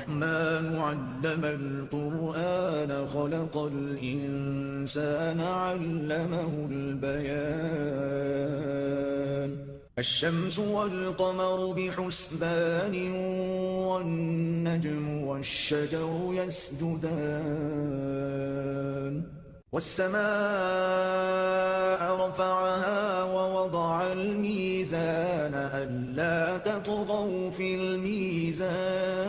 الرحمن علم القرآن خلق الإنسان علمه البيان الشمس والقمر بحسبان والنجم والشجر يسجدان والسماء رفعها ووضع الميزان ألا تطغوا في الميزان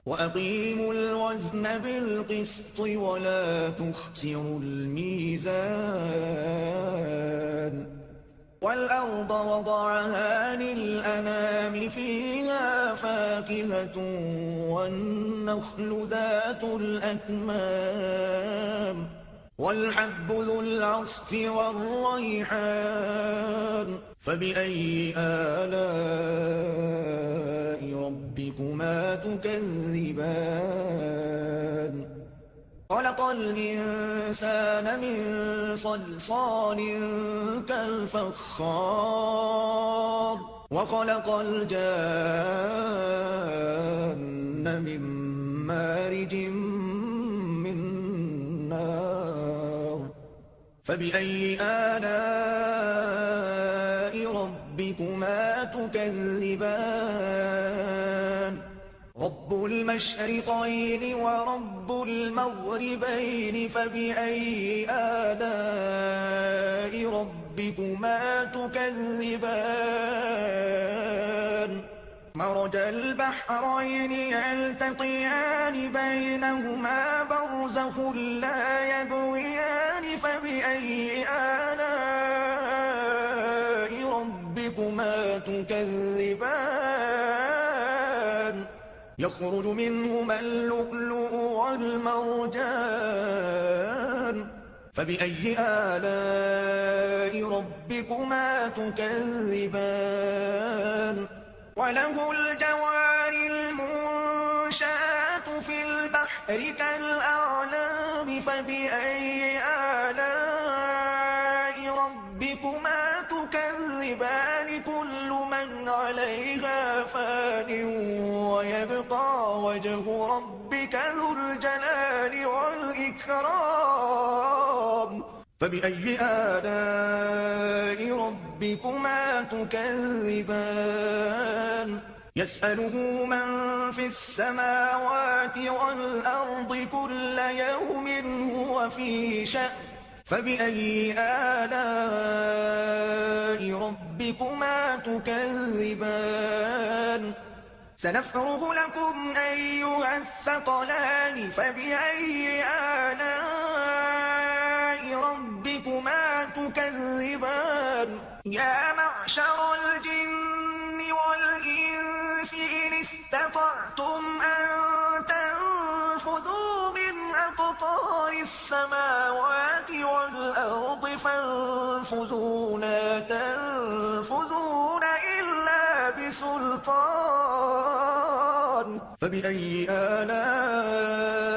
وأقيموا الوزن بالقسط ولا تخسروا الميزان والأرض وضعها للأنام فيها فاكهة والنخل ذات الأكمام والحب ذو العصف والريحان فبأي آلاء ربكما تكذبان خلق الإنسان من صلصال كالفخار وخلق الجان من مارج من نار فبأي آلاء ربكما تكذبان رب المشرقين ورب المغربين فبأي آلاء ربكما تكذبان مرج البحرين يلتقيان بينهما برزخ لا يبغيان فبأي آلاء ربكما تكذبان يخرج منهما اللؤلؤ والمرجان فبأي آلاء ربكما تكذبان وله الجوار المنشآت في البحر كالأعلام فبأي آلاء ربكما تكذبان كل من عليها فان ويبقى وجه ربك ذو الجلال والإكرام فبأي آلاء ربكما تكذبان يسأله من في السماوات والأرض كل يوم هو في شأن فبأي آلاء ربكما تكذبان سنفرغ لكم أيها الثقلان فبأي آلاء ربكما تكذبان يا معشر الجن والإنس إن استطعتم أن تنفذوا من أقطار السماوات والأرض فانفذوا لا تنفذون إلا بسلطان فبأي آلاء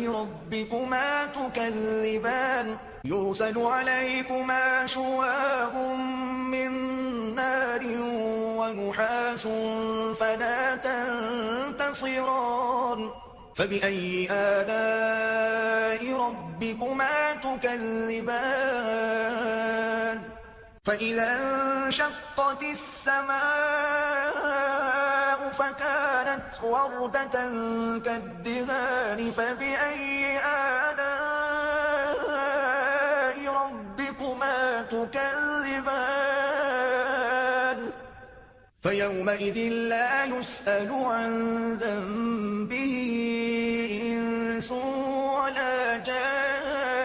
ربكما تكذبان يرسل عليكما شواظ من نار ونحاس فلا تنتصران فبأي آلاء ربكما تكذبان فإذا انشقت السماء فكانت وردة كالدهان فبأي آلاء ربكما تكذبان فيومئذ لا يسأل عن ذنبه إنس ولا جان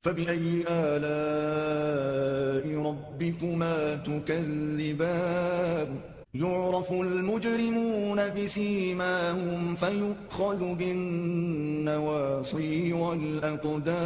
فبأي آلاء ربكما تكذبان يعرف المجرمون بسيماهم فيؤخذ بالنواصي والأقدام